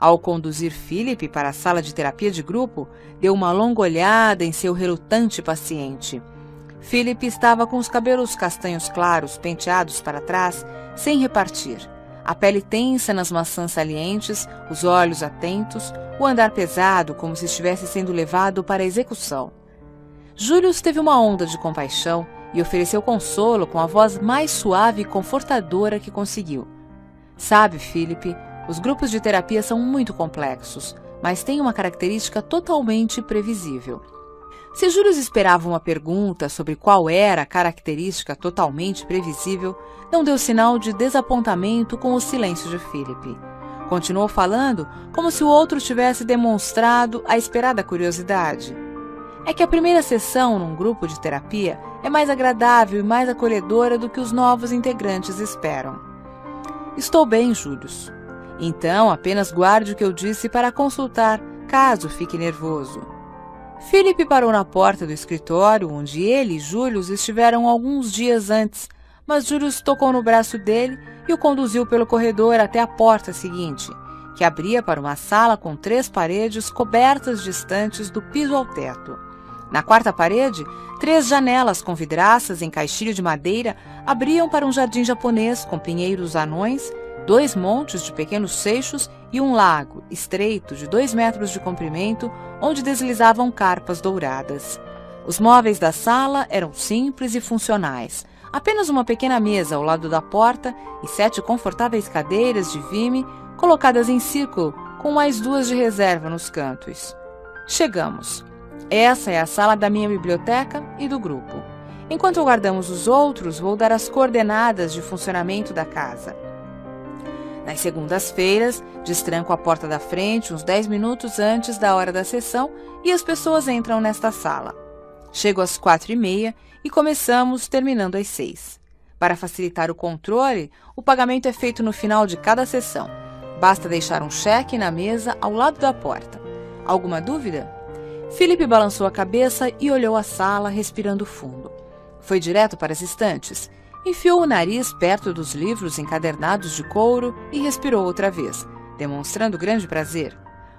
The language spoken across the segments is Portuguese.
Ao conduzir Philip para a sala de terapia de grupo, deu uma longa olhada em seu relutante paciente. Philip estava com os cabelos castanhos claros penteados para trás, sem repartir. A pele tensa nas maçãs salientes, os olhos atentos, o andar pesado como se estivesse sendo levado para a execução. Julius teve uma onda de compaixão e ofereceu consolo com a voz mais suave e confortadora que conseguiu. Sabe, Philip, os grupos de terapia são muito complexos, mas têm uma característica totalmente previsível. Se Julius esperava uma pergunta sobre qual era a característica totalmente previsível, não deu sinal de desapontamento com o silêncio de Philip. Continuou falando como se o outro tivesse demonstrado a esperada curiosidade. É que a primeira sessão num grupo de terapia é mais agradável e mais acolhedora do que os novos integrantes esperam. Estou bem, Julius. Então, apenas guarde o que eu disse para consultar, caso fique nervoso. Philip parou na porta do escritório, onde ele e Julius estiveram alguns dias antes, mas Julius tocou no braço dele e o conduziu pelo corredor até a porta seguinte, que abria para uma sala com 3 paredes cobertas distantes do piso ao teto. Na quarta parede, 3 janelas com vidraças em caixilho de madeira abriam para um jardim japonês com pinheiros anões, 2 montes de pequenos seixos e um lago estreito de 2 metros de comprimento, onde deslizavam carpas douradas. Os móveis da sala eram simples e funcionais. Apenas uma pequena mesa ao lado da porta e 7 confortáveis cadeiras de vime colocadas em círculo, com mais 2 de reserva nos cantos. Chegamos. Essa é a sala da minha biblioteca e do grupo. Enquanto aguardamos os outros, vou dar as coordenadas de funcionamento da casa. Nas segundas-feiras, destranco a porta da frente uns 10 minutos antes da hora da sessão e as pessoas entram nesta sala. Chego às 4h30 e começamos terminando às 6. Para facilitar o controle, o pagamento é feito no final de cada sessão. Basta deixar um cheque na mesa ao lado da porta. Alguma dúvida? Philip balançou a cabeça e olhou a sala, respirando fundo. Foi direto para as estantes. Enfiou o nariz perto dos livros encadernados de couro e respirou outra vez, demonstrando grande prazer.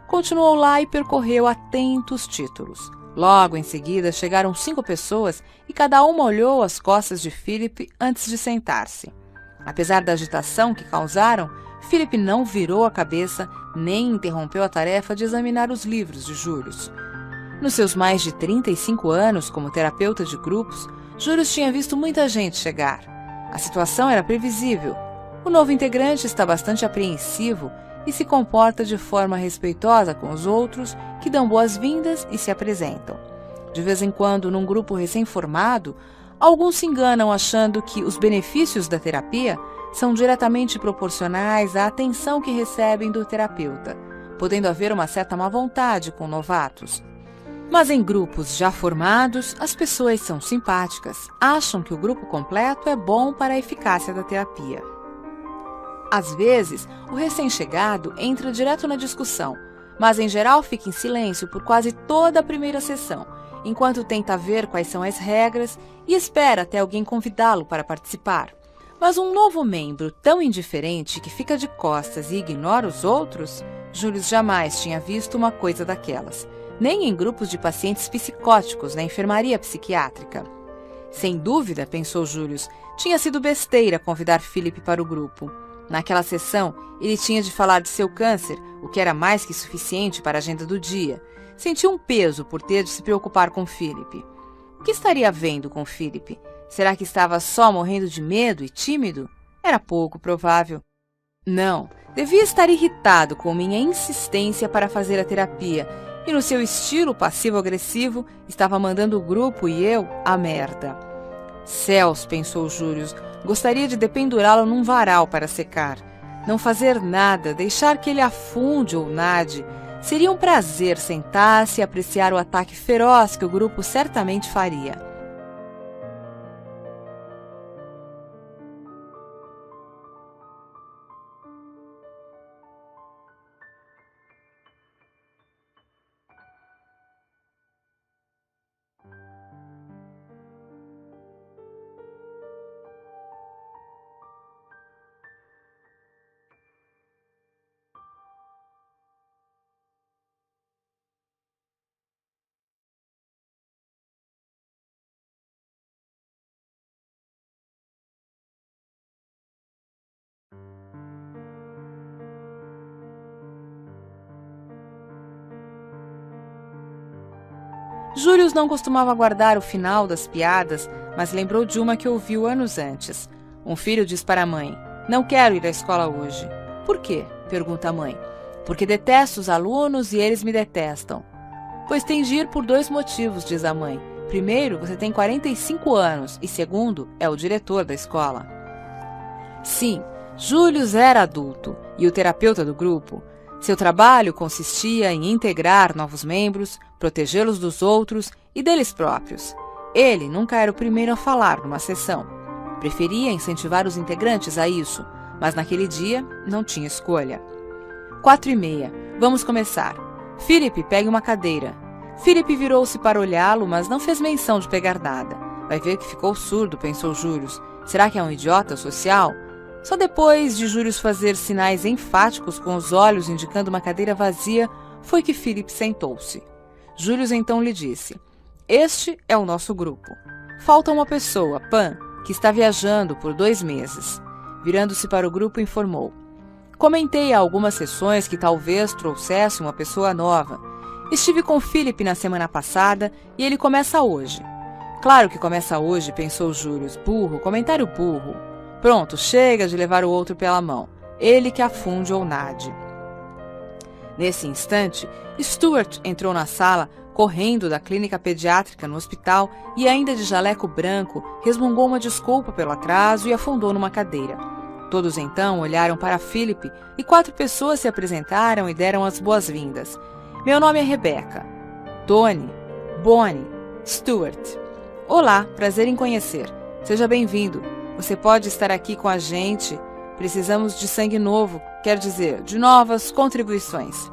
Continuou lá e percorreu atento os títulos. Logo em seguida chegaram 5 pessoas e cada uma olhou as costas de Philip antes de sentar-se. Apesar da agitação que causaram, Philip não virou a cabeça nem interrompeu a tarefa de examinar os livros de Julius. Nos seus mais de 35 anos como terapeuta de grupos, Julius tinha visto muita gente chegar. A situação era previsível. O novo integrante está bastante apreensivo e se comporta de forma respeitosa com os outros, que dão boas-vindas e se apresentam. De vez em quando, num grupo recém-formado, alguns se enganam achando que os benefícios da terapia são diretamente proporcionais à atenção que recebem do terapeuta, podendo haver uma certa má-vontade com novatos. Mas em grupos já formados, as pessoas são simpáticas, acham que o grupo completo é bom para a eficácia da terapia. Às vezes, o recém-chegado entra direto na discussão, mas em geral fica em silêncio por quase toda a primeira sessão, enquanto tenta ver quais são as regras e espera até alguém convidá-lo para participar. Mas um novo membro tão indiferente que fica de costas e ignora os outros, Julius jamais tinha visto uma coisa daquelas, nem em grupos de pacientes psicóticos na enfermaria psiquiátrica. Sem dúvida, pensou Julius, tinha sido besteira convidar Philip para o grupo. Naquela sessão, ele tinha de falar de seu câncer, o que era mais que suficiente para a agenda do dia. Sentiu um peso por ter de se preocupar com Philip. O que estaria vendo com Philip? Será que estava só morrendo de medo e tímido? Era pouco provável. Não, devia estar irritado com minha insistência para fazer a terapia, e no seu estilo passivo-agressivo estava mandando o grupo e eu à merda. Céus, pensou Julius, gostaria de dependurá-lo num varal para secar. Não fazer nada, deixar que ele afunde ou nade. Seria um prazer sentar-se e apreciar o ataque feroz que o grupo certamente faria. Július não costumava guardar o final das piadas, mas lembrou de uma que ouviu anos antes. Um filho diz para a mãe: "Não quero ir à escola hoje." "Por quê?" pergunta a mãe. "Porque detesto os alunos e eles me detestam." "Pois tem de ir por 2 motivos", diz a mãe. "Primeiro, você tem 45 anos e segundo, é o diretor da escola." Sim, Július era adulto e o terapeuta do grupo. Seu trabalho consistia em integrar novos membros, protegê-los dos outros e deles próprios. Ele nunca era o primeiro a falar numa sessão. Preferia incentivar os integrantes a isso, mas naquele dia não tinha escolha. 4h30. Vamos começar. Philip, pegue uma cadeira. Philip virou-se para olhá-lo, mas não fez menção de pegar nada. Vai ver que ficou surdo, pensou Július. Será que é um idiota social? Só depois de Július fazer sinais enfáticos com os olhos indicando uma cadeira vazia, foi que Philip sentou-se. Július então lhe disse: "Este é o nosso grupo. Falta uma pessoa, Pan, que está viajando por 2 meses. Virando-se para o grupo, informou: "Comentei há algumas sessões que talvez trouxesse uma pessoa nova. Estive com Philip na semana passada e ele começa hoje." "Claro que começa hoje", pensou Július. Burro, comentário burro. Pronto, chega de levar o outro pela mão. Ele que afunde ou nade. Nesse instante, Stuart entrou na sala, correndo da clínica pediátrica no hospital e ainda de jaleco branco, resmungou uma desculpa pelo atraso e afundou numa cadeira. Todos então olharam para Philip e 4 pessoas se apresentaram e deram as boas-vindas. "Meu nome é Rebecca." "Tony." "Bonnie." "Stuart." "Olá, prazer em conhecer. Seja bem-vindo. Você pode estar aqui com a gente. Precisamos de sangue novo, quer dizer, de novas contribuições."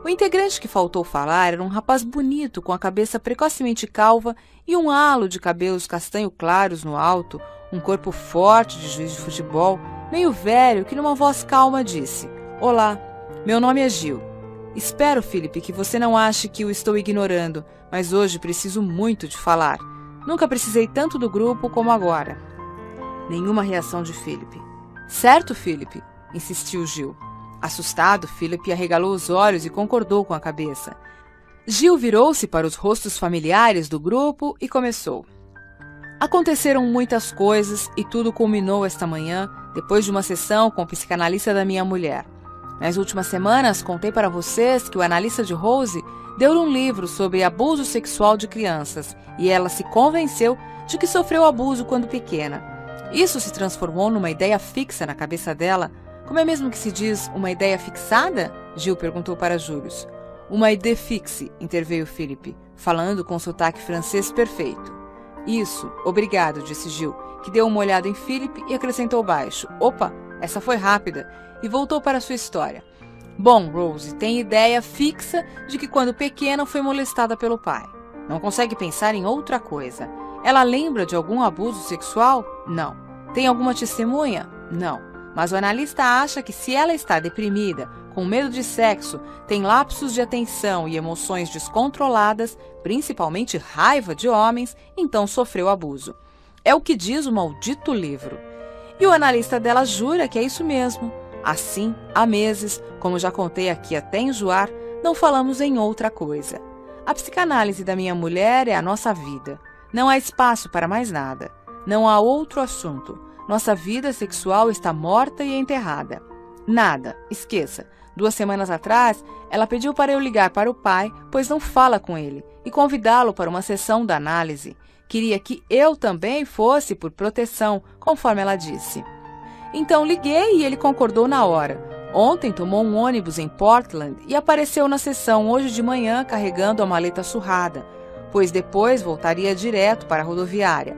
O integrante que faltou falar era um rapaz bonito, com a cabeça precocemente calva e um halo de cabelos castanho claros no alto, um corpo forte de juiz de futebol, meio velho, que numa voz calma disse: "Olá, meu nome é Gil. Espero, Philip, que você não ache que o estou ignorando, mas hoje preciso muito de falar. Nunca precisei tanto do grupo como agora." Nenhuma reação de Philip. "Certo, Philip?" insistiu Gil. Assustado, Philip arregalou os olhos e concordou com a cabeça. Gil virou-se para os rostos familiares do grupo e começou: "Aconteceram muitas coisas e tudo culminou esta manhã, depois de uma sessão com o psicanalista da minha mulher. Nas últimas semanas, contei para vocês que o analista de Rose deu-lhe um livro sobre abuso sexual de crianças e ela se convenceu de que sofreu abuso quando pequena. Isso se transformou numa ideia fixa na cabeça dela." "Como é mesmo que se diz, uma ideia fixada?" Gil perguntou para Július. "Uma idée fixe", interveio Philip, falando com sotaque francês perfeito. "Isso, obrigado", disse Gil, que deu uma olhada em Philip e acrescentou baixo: "Opa, essa foi rápida", e voltou para sua história. "Bom, Rose tem ideia fixa de que quando pequena foi molestada pelo pai. Não consegue pensar em outra coisa. Ela lembra de algum abuso sexual? Não. Tem alguma testemunha? Não. Mas o analista acha que se ela está deprimida, com medo de sexo, tem lapsos de atenção e emoções descontroladas, principalmente raiva de homens, então sofreu abuso. É o que diz o maldito livro. E o analista dela jura que é isso mesmo. Assim, há meses, como já contei aqui até enjoar, não falamos em outra coisa. A psicanálise da minha mulher é a nossa vida. Não há espaço para mais nada. Não há outro assunto. Nossa vida sexual está morta e enterrada. Nada, esqueça. 2 semanas atrás, ela pediu para eu ligar para o pai, pois não fala com ele, e convidá-lo para uma sessão da análise. Queria que eu também fosse por proteção, conforme ela disse. Então liguei e ele concordou na hora. Ontem tomou um ônibus em Portland e apareceu na sessão hoje de manhã carregando a maleta surrada, pois depois voltaria direto para a rodoviária.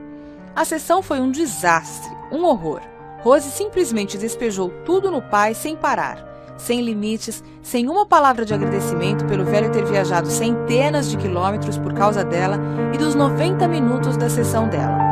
A sessão foi um desastre, um horror. Rose simplesmente despejou tudo no pai sem parar, sem limites, sem uma palavra de agradecimento pelo velho ter viajado centenas de quilômetros por causa dela e dos 90 minutos da sessão dela.